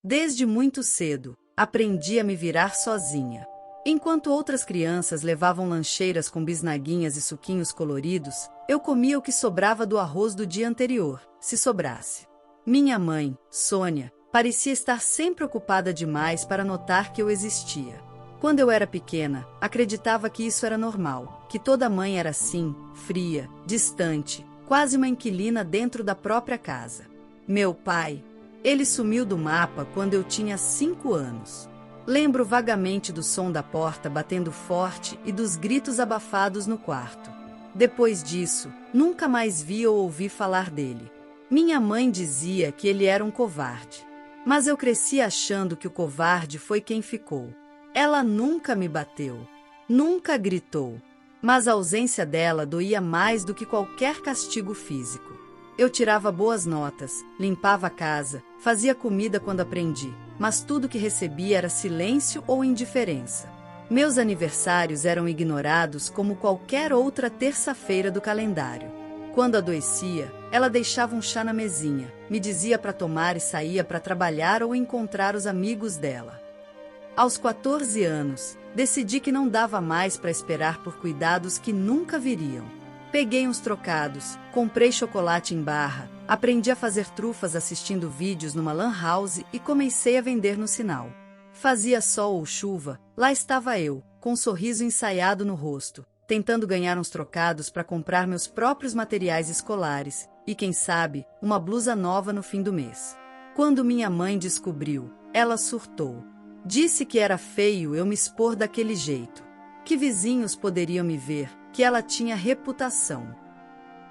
Desde muito cedo, aprendi a me virar sozinha. Enquanto outras crianças levavam lancheiras com bisnaguinhas e suquinhos coloridos, eu comia o que sobrava do arroz do dia anterior, se sobrasse. Minha mãe, Sônia, parecia estar sempre ocupada demais para notar que eu existia. Quando eu era pequena, acreditava que isso era normal, que toda mãe era assim, fria, distante, quase uma inquilina dentro da própria casa. Meu pai, ele sumiu do mapa quando eu tinha 5 anos. Lembro vagamente do som da porta batendo forte e dos gritos abafados no quarto. Depois disso, nunca mais vi ou ouvi falar dele. Minha mãe dizia que ele era um covarde. Mas eu cresci achando que o covarde foi quem ficou. Ela nunca me bateu, nunca gritou, mas a ausência dela doía mais do que qualquer castigo físico. Eu tirava boas notas, limpava a casa, fazia comida quando aprendi, mas tudo que recebia era silêncio ou indiferença. Meus aniversários eram ignorados como qualquer outra terça-feira do calendário. Quando adoecia, ela deixava um chá na mesinha, me dizia para tomar e saía para trabalhar ou encontrar os amigos dela. Aos 14 anos, decidi que não dava mais para esperar por cuidados que nunca viriam. Peguei uns trocados, comprei chocolate em barra, aprendi a fazer trufas assistindo vídeos numa lan house e comecei a vender no sinal. Fazia sol ou chuva, lá estava eu, com um sorriso ensaiado no rosto, tentando ganhar uns trocados para comprar meus próprios materiais escolares e, quem sabe, uma blusa nova no fim do mês. Quando minha mãe descobriu, ela surtou. Disse que era feio eu me expor daquele jeito, que vizinhos poderiam me ver, que ela tinha reputação.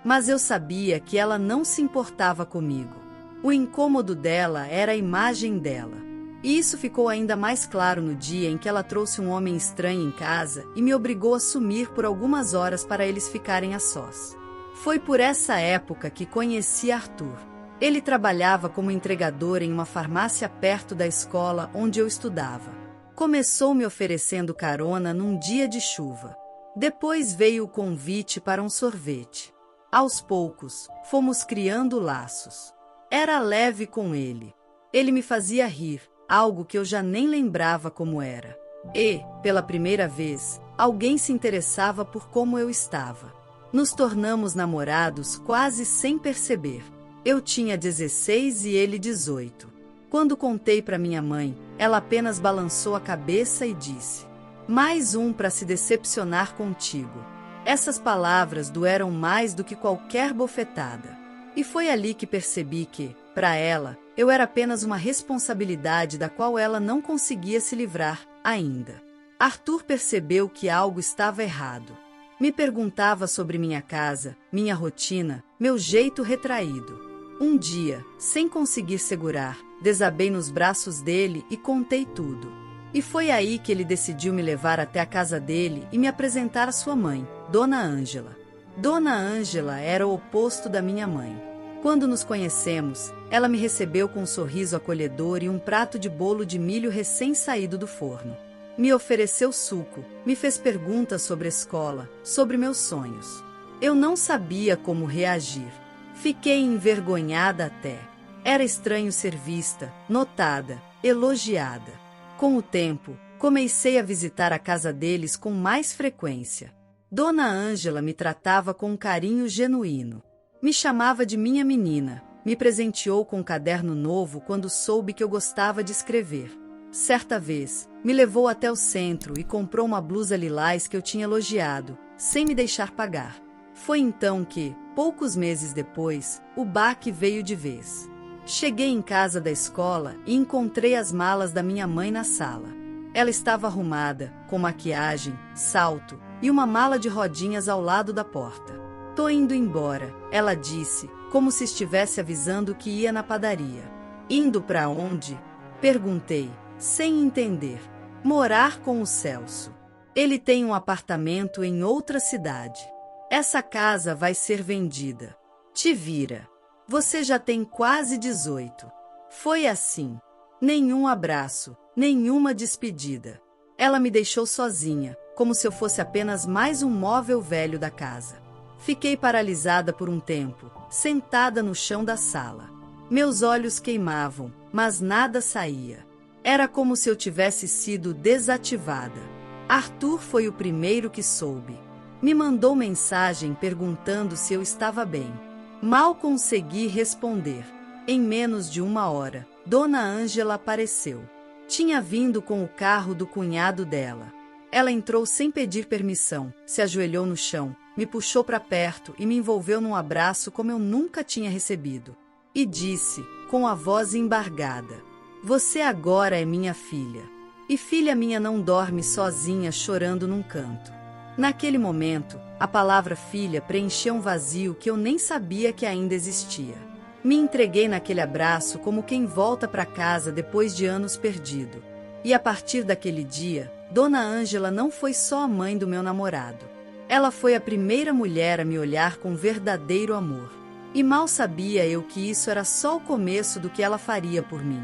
Mas eu sabia que ela não se importava comigo. O incômodo dela era a imagem dela. E isso ficou ainda mais claro no dia em que ela trouxe um homem estranho em casa e me obrigou a sumir por algumas horas para eles ficarem a sós. Foi por essa época que conheci Arthur. Ele trabalhava como entregador em uma farmácia perto da escola onde eu estudava. Começou me oferecendo carona num dia de chuva. Depois veio o convite para um sorvete. Aos poucos, fomos criando laços. Era leve com ele. Ele me fazia rir, algo que eu já nem lembrava como era. E, pela primeira vez, alguém se interessava por como eu estava. Nos tornamos namorados quase sem perceber. Eu tinha 16 e ele 18. Quando contei para minha mãe, ela apenas balançou a cabeça e disse: "Mais um para se decepcionar contigo." Essas palavras doeram mais do que qualquer bofetada. E foi ali que percebi que, para ela, eu era apenas uma responsabilidade da qual ela não conseguia se livrar ainda. Arthur percebeu que algo estava errado. Me perguntava sobre minha casa, minha rotina, meu jeito retraído. Um dia, sem conseguir segurar, desabei nos braços dele e contei tudo. E foi aí que ele decidiu me levar até a casa dele e me apresentar à sua mãe, Dona Ângela. Dona Ângela era o oposto da minha mãe. Quando nos conhecemos, ela me recebeu com um sorriso acolhedor e um prato de bolo de milho recém-saído do forno. Me ofereceu suco, me fez perguntas sobre a escola, sobre meus sonhos. Eu não sabia como reagir. Fiquei envergonhada até. Era estranho ser vista, notada, elogiada. Com o tempo, comecei a visitar a casa deles com mais frequência. Dona Ângela me tratava com um carinho genuíno. Me chamava de minha menina, me presenteou com um caderno novo quando soube que eu gostava de escrever. Certa vez, me levou até o centro e comprou uma blusa lilás que eu tinha elogiado, sem me deixar pagar. Foi então que, poucos meses depois, o baque veio de vez. Cheguei em casa da escola e encontrei as malas da minha mãe na sala. Ela estava arrumada, com maquiagem, salto e uma mala de rodinhas ao lado da porta. "Tô indo embora", ela disse, como se estivesse avisando que ia na padaria. "Indo para onde?" perguntei, sem entender. "Morar com o Celso. Ele tem um apartamento em outra cidade. Essa casa vai ser vendida. Te vira. Você já tem quase 18. Foi assim. Nenhum abraço, nenhuma despedida. Ela me deixou sozinha, como se eu fosse apenas mais um móvel velho da casa. Fiquei paralisada por um tempo, sentada no chão da sala. Meus olhos queimavam, mas nada saía. Era como se eu tivesse sido desativada. Arthur foi o primeiro que soube. Me mandou mensagem perguntando se eu estava bem. Mal consegui responder. Em menos de 1 hora, Dona Ângela apareceu. Tinha vindo com o carro do cunhado dela. Ela entrou sem pedir permissão, se ajoelhou no chão, me puxou para perto e me envolveu num abraço como eu nunca tinha recebido. E disse, com a voz embargada: "Você agora é minha filha. E filha minha não dorme sozinha chorando num canto." Naquele momento, a palavra filha preencheu um vazio que eu nem sabia que ainda existia. Me entreguei naquele abraço como quem volta para casa depois de anos perdido. E a partir daquele dia, Dona Ângela não foi só a mãe do meu namorado. Ela foi a primeira mulher a me olhar com verdadeiro amor. E mal sabia eu que isso era só o começo do que ela faria por mim.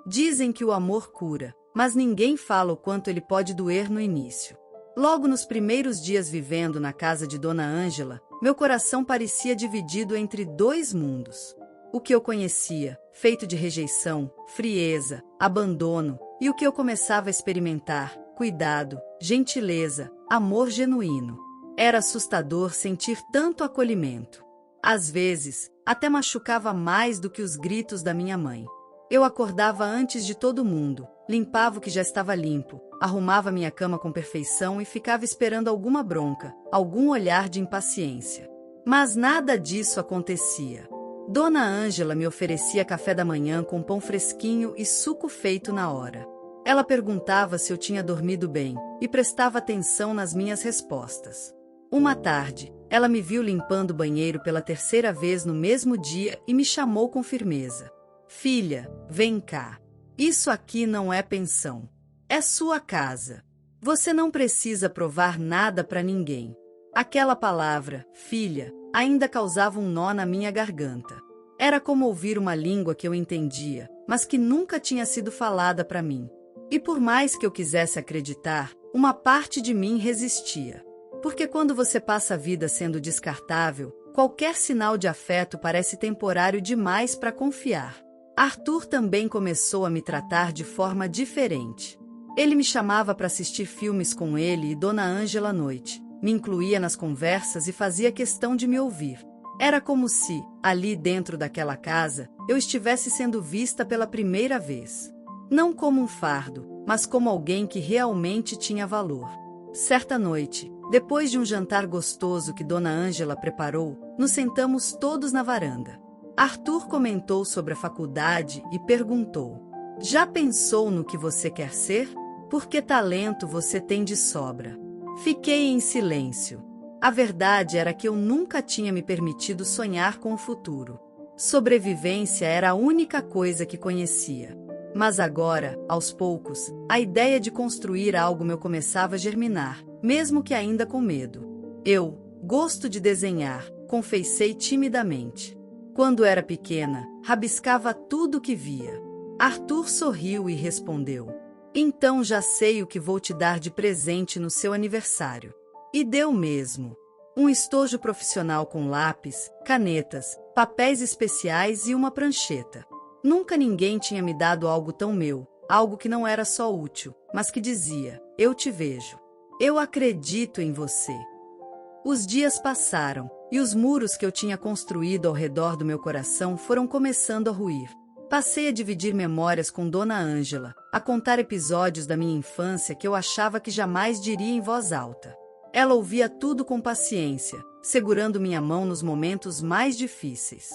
Dizem que o amor cura, mas ninguém fala o quanto ele pode doer no início. Logo nos primeiros dias vivendo na casa de Dona Ângela, meu coração parecia dividido entre 2 mundos. O que eu conhecia, feito de rejeição, frieza, abandono, e o que eu começava a experimentar, cuidado, gentileza, amor genuíno. Era assustador sentir tanto acolhimento. Às vezes, até machucava mais do que os gritos da minha mãe. Eu acordava antes de todo mundo, limpava o que já estava limpo, arrumava minha cama com perfeição e ficava esperando alguma bronca, algum olhar de impaciência. Mas nada disso acontecia. Dona Ângela me oferecia café da manhã com pão fresquinho e suco feito na hora. Ela perguntava se eu tinha dormido bem e prestava atenção nas minhas respostas. Uma tarde, ela me viu limpando o banheiro pela 3ª vez no mesmo dia e me chamou com firmeza. "Filha, vem cá. Isso aqui não é pensão. É sua casa. Você não precisa provar nada para ninguém." Aquela palavra, filha, ainda causava um nó na minha garganta. Era como ouvir uma língua que eu entendia, mas que nunca tinha sido falada para mim. E por mais que eu quisesse acreditar, uma parte de mim resistia. Porque quando você passa a vida sendo descartável, qualquer sinal de afeto parece temporário demais para confiar. Arthur também começou a me tratar de forma diferente. Ele me chamava para assistir filmes com ele e Dona Ângela à noite, me incluía nas conversas e fazia questão de me ouvir. Era como se, ali dentro daquela casa, eu estivesse sendo vista pela primeira vez. Não como um fardo, mas como alguém que realmente tinha valor. Certa noite, depois de um jantar gostoso que Dona Ângela preparou, nos sentamos todos na varanda. Arthur comentou sobre a faculdade e perguntou: "Já pensou no que você quer ser? Porque talento você tem de sobra." Fiquei em silêncio. A verdade era que eu nunca tinha me permitido sonhar com o futuro. Sobrevivência era a única coisa que conhecia. Mas agora, aos poucos, a ideia de construir algo me começava a germinar, mesmo que ainda com medo. "Eu gosto de desenhar", confessei timidamente. Quando era pequena, rabiscava tudo o que via. Arthur sorriu e respondeu: "Então já sei o que vou te dar de presente no seu aniversário." E deu mesmo. Um estojo profissional com lápis, canetas, papéis especiais e uma prancheta. Nunca ninguém tinha me dado algo tão meu, algo que não era só útil, mas que dizia: "Eu te vejo. Eu acredito em você." Os dias passaram, e os muros que eu tinha construído ao redor do meu coração foram começando a ruir. Passei a dividir memórias com Dona Ângela, a contar episódios da minha infância que eu achava que jamais diria em voz alta. Ela ouvia tudo com paciência, segurando minha mão nos momentos mais difíceis.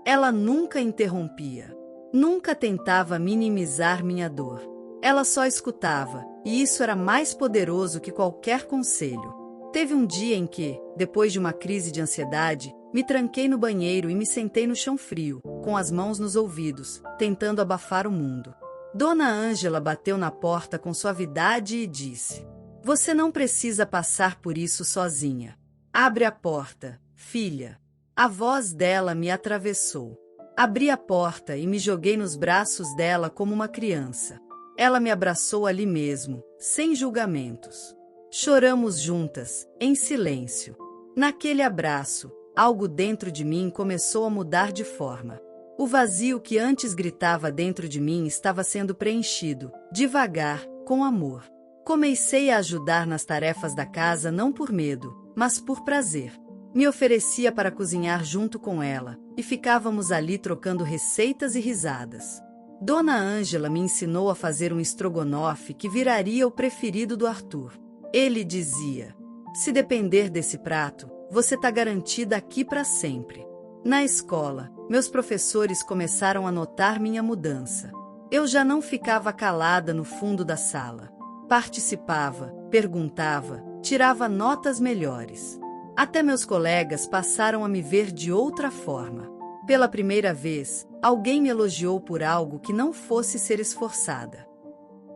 Ela nunca interrompia. Nunca tentava minimizar minha dor. Ela só escutava, e isso era mais poderoso que qualquer conselho. Teve um dia em que, depois de uma crise de ansiedade, me tranquei no banheiro e me sentei no chão frio, com as mãos nos ouvidos, tentando abafar o mundo. Dona Ângela bateu na porta com suavidade e disse: "Você não precisa passar por isso sozinha. Abre a porta, filha." A voz dela me atravessou. Abri a porta e me joguei nos braços dela como uma criança. Ela me abraçou ali mesmo, sem julgamentos. Choramos juntas, em silêncio. Naquele abraço, algo dentro de mim começou a mudar de forma. O vazio que antes gritava dentro de mim estava sendo preenchido, devagar, com amor. Comecei a ajudar nas tarefas da casa não por medo, mas por prazer. Me oferecia para cozinhar junto com ela, e ficávamos ali trocando receitas e risadas. Dona Ângela me ensinou a fazer um estrogonofe que viraria o preferido do Arthur. Ele dizia: se depender desse prato, você tá garantida aqui para sempre. Na escola, meus professores começaram a notar minha mudança. Eu já não ficava calada no fundo da sala. Participava, perguntava, tirava notas melhores. Até meus colegas passaram a me ver de outra forma. Pela primeira vez, alguém me elogiou por algo que não fosse ser esforçada.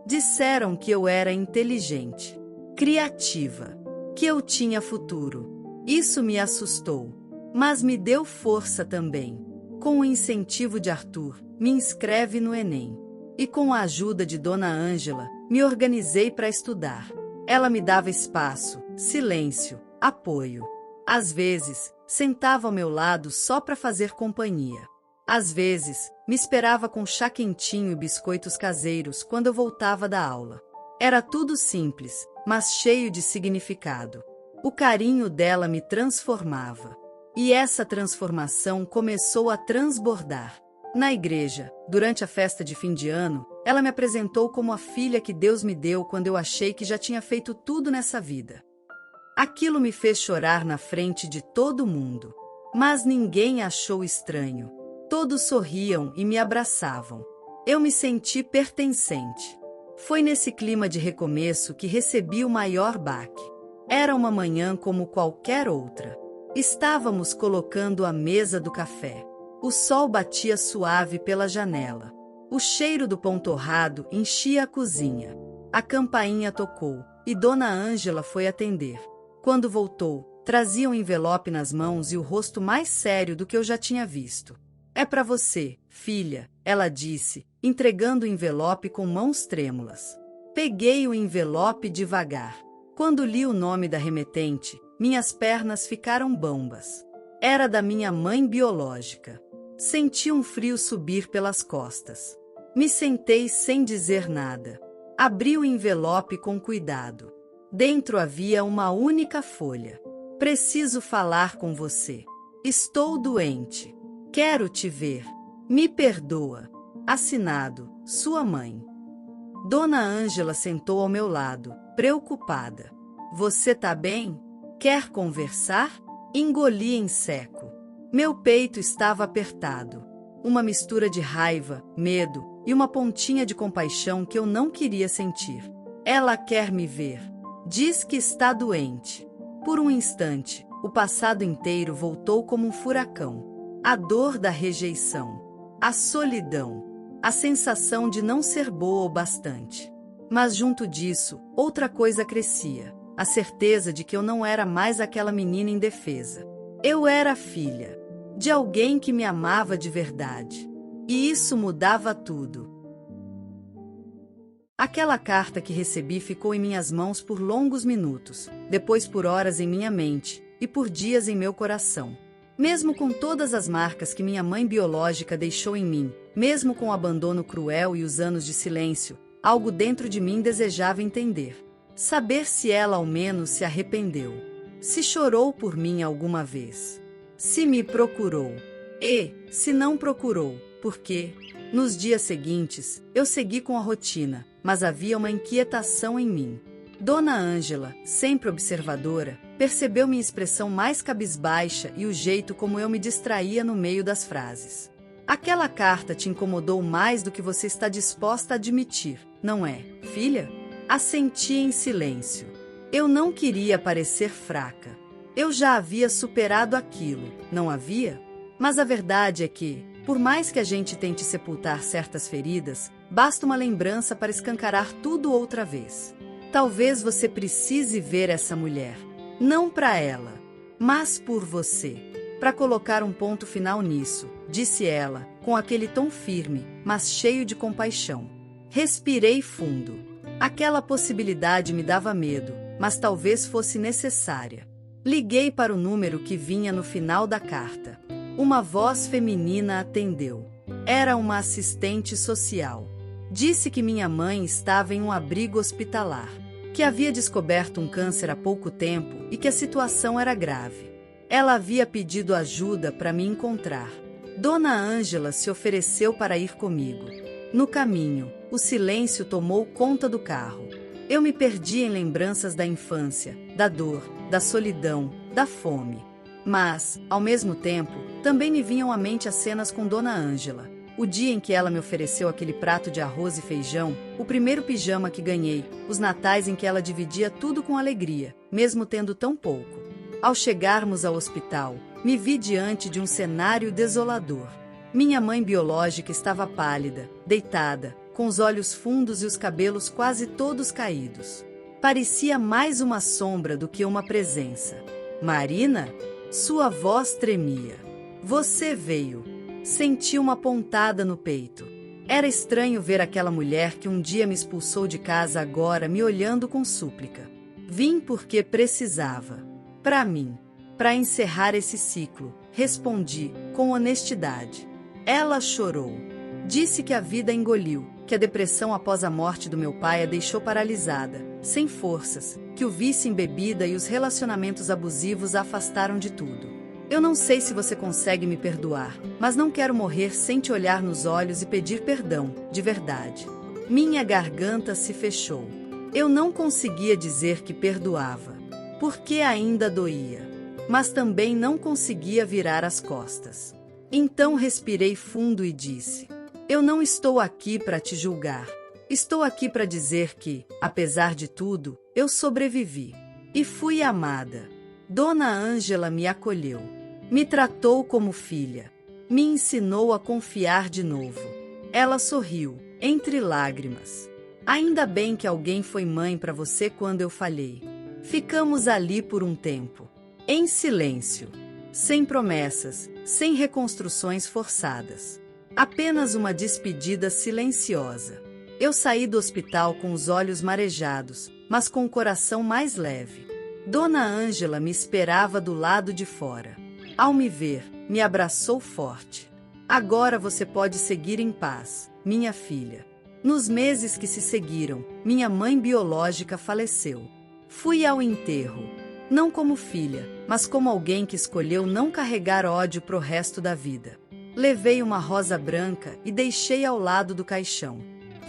Disseram que eu era inteligente, criativa, que eu tinha futuro. Isso me assustou, mas me deu força também. Com o incentivo de Arthur, me inscreve no Enem. E com a ajuda de Dona Ângela, me organizei para estudar. Ela me dava espaço, silêncio, apoio. Às vezes, sentava ao meu lado só para fazer companhia. Às vezes, me esperava com chá quentinho e biscoitos caseiros quando eu voltava da aula. Era tudo simples, mas cheio de significado. O carinho dela me transformava. E essa transformação começou a transbordar. Na igreja, durante a festa de fim de ano, ela me apresentou como a filha que Deus me deu quando eu achei que já tinha feito tudo nessa vida. Aquilo me fez chorar na frente de todo mundo. Mas ninguém achou estranho. Todos sorriam e me abraçavam. Eu me senti pertencente. Foi nesse clima de recomeço que recebi o maior baque. Era uma manhã como qualquer outra. Estávamos colocando a mesa do café. O sol batia suave pela janela. O cheiro do pão torrado enchia a cozinha. A campainha tocou, e Dona Ângela foi atender. Quando voltou, trazia um envelope nas mãos e o rosto mais sério do que eu já tinha visto. É para você, filha, ela disse, entregando o envelope com mãos trêmulas. Peguei o envelope devagar. Quando li o nome da remetente, minhas pernas ficaram bambas. Era da minha mãe biológica. Senti um frio subir pelas costas. Me sentei sem dizer nada. Abri o envelope com cuidado. Dentro havia uma única folha. Preciso falar com você. Estou doente. Quero te ver. Me perdoa. Assinado, sua mãe. Dona Ângela sentou ao meu lado, preocupada. Você tá bem? Quer conversar? Engoli em seco. Meu peito estava apertado. Uma mistura de raiva, medo e uma pontinha de compaixão que eu não queria sentir. Ela quer me ver. Diz que está doente. Por um instante, o passado inteiro voltou como um furacão. A dor da rejeição, a solidão, a sensação de não ser boa o bastante. Mas junto disso, outra coisa crescia, a certeza de que eu não era mais aquela menina indefesa. Eu era filha de alguém que me amava de verdade. E isso mudava tudo. Aquela carta que recebi ficou em minhas mãos por longos minutos, depois por horas em minha mente, e por dias em meu coração. Mesmo com todas as marcas que minha mãe biológica deixou em mim, mesmo com o abandono cruel e os anos de silêncio, algo dentro de mim desejava entender. Saber se ela ao menos se arrependeu. Se chorou por mim alguma vez. Se me procurou. E, se não procurou, por quê? Nos dias seguintes, eu segui com a rotina, mas havia uma inquietação em mim. Dona Ângela, sempre observadora, percebeu minha expressão mais cabisbaixa e o jeito como eu me distraía no meio das frases. Aquela carta te incomodou mais do que você está disposta a admitir, não é, filha? Assenti em silêncio. Eu não queria parecer fraca. Eu já havia superado aquilo, não havia? Mas a verdade é que, por mais que a gente tente sepultar certas feridas, basta uma lembrança para escancarar tudo outra vez. Talvez você precise ver essa mulher, não para ela, mas por você. Para colocar um ponto final nisso, disse ela, com aquele tom firme, mas cheio de compaixão. Respirei fundo. Aquela possibilidade me dava medo, mas talvez fosse necessária. Liguei para o número que vinha no final da carta. Uma voz feminina atendeu. Era uma assistente social. Disse que minha mãe estava em um abrigo hospitalar, que havia descoberto um câncer há pouco tempo e que a situação era grave. Ela havia pedido ajuda para me encontrar. Dona Ângela se ofereceu para ir comigo. No caminho, o silêncio tomou conta do carro. Eu me perdi em lembranças da infância, da dor, da solidão, da fome. Mas, ao mesmo tempo, também me vinham à mente as cenas com Dona Ângela. O dia em que ela me ofereceu aquele prato de arroz e feijão, o primeiro pijama que ganhei, os natais em que ela dividia tudo com alegria, mesmo tendo tão pouco. Ao chegarmos ao hospital, me vi diante de um cenário desolador. Minha mãe biológica estava pálida, deitada, com os olhos fundos e os cabelos quase todos caídos. Parecia mais uma sombra do que uma presença. Marina? Sua voz tremia. Você veio. Senti uma pontada no peito. Era estranho ver aquela mulher que um dia me expulsou de casa agora me olhando com súplica. Vim porque precisava. Para mim. Para encerrar esse ciclo, respondi, com honestidade. Ela chorou. Disse que a vida engoliu, que a depressão após a morte do meu pai a deixou paralisada, sem forças, que o vício em bebida e os relacionamentos abusivos a afastaram de tudo. Eu não sei se você consegue me perdoar, mas não quero morrer sem te olhar nos olhos e pedir perdão, de verdade. Minha garganta se fechou. Eu não conseguia dizer que perdoava, porque ainda doía, mas também não conseguia virar as costas. Então respirei fundo e disse: eu não estou aqui para te julgar. Estou aqui para dizer que, apesar de tudo, eu sobrevivi. E fui amada. Dona Ângela me acolheu. Me tratou como filha. Me ensinou a confiar de novo. Ela sorriu, entre lágrimas. Ainda bem que alguém foi mãe para você quando eu falhei. Ficamos ali por um tempo. Em silêncio. Sem promessas, sem reconstruções forçadas. Apenas uma despedida silenciosa. Eu saí do hospital com os olhos marejados, mas com o coração mais leve. Dona Ângela me esperava do lado de fora. Ao me ver, me abraçou forte. Agora você pode seguir em paz, minha filha. Nos meses que se seguiram, minha mãe biológica faleceu. Fui ao enterro. Não como filha, mas como alguém que escolheu não carregar ódio pro resto da vida. Levei uma rosa branca e deixei ao lado do caixão.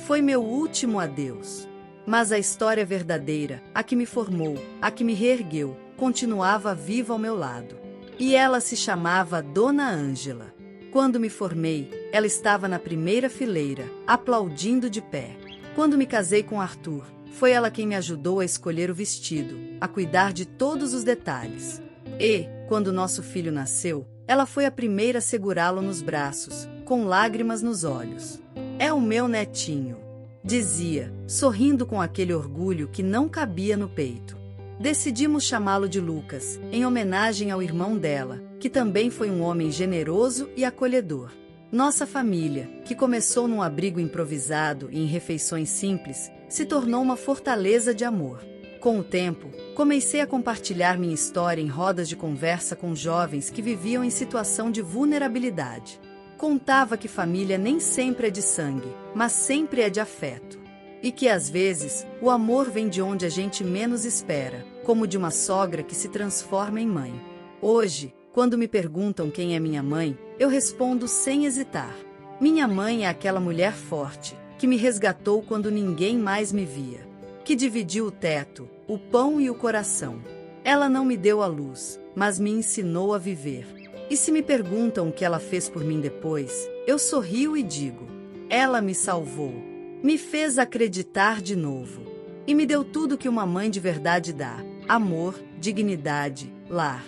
Foi meu último adeus. Mas a história verdadeira, a que me formou, a que me reergueu, continuava viva ao meu lado. E ela se chamava Dona Ângela. Quando me formei, ela estava na primeira fileira, aplaudindo de pé. Quando me casei com Arthur, foi ela quem me ajudou a escolher o vestido, a cuidar de todos os detalhes. E, quando nosso filho nasceu, ela foi a primeira a segurá-lo nos braços, com lágrimas nos olhos. É o meu netinho, dizia, sorrindo com aquele orgulho que não cabia no peito. Decidimos chamá-lo de Lucas, em homenagem ao irmão dela, que também foi um homem generoso e acolhedor. Nossa família, que começou num abrigo improvisado e em refeições simples, se tornou uma fortaleza de amor. Com o tempo, comecei a compartilhar minha história em rodas de conversa com jovens que viviam em situação de vulnerabilidade. Contava que família nem sempre é de sangue, mas sempre é de afeto. E que às vezes, o amor vem de onde a gente menos espera, como de uma sogra que se transforma em mãe. Hoje, quando me perguntam quem é minha mãe, eu respondo sem hesitar. Minha mãe é aquela mulher forte, que me resgatou quando ninguém mais me via. Que dividiu o teto, o pão e o coração. Ela não me deu a luz, mas me ensinou a viver. E se me perguntam o que ela fez por mim depois, eu sorrio e digo: ela me salvou. Me fez acreditar de novo. E me deu tudo que uma mãe de verdade dá: amor, dignidade, lar.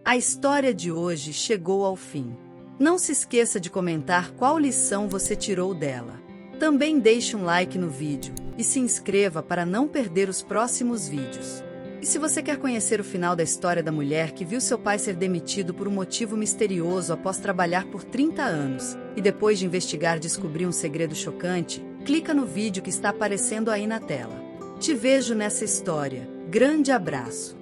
A história de hoje chegou ao fim. Não se esqueça de comentar qual lição você tirou dela. Também deixe um like no vídeo e se inscreva para não perder os próximos vídeos. E se você quer conhecer o final da história da mulher que viu seu pai ser demitido por um motivo misterioso após trabalhar por 30 anos, e depois de investigar descobrir um segredo chocante, clica no vídeo que está aparecendo aí na tela. Te vejo nessa história. Grande abraço!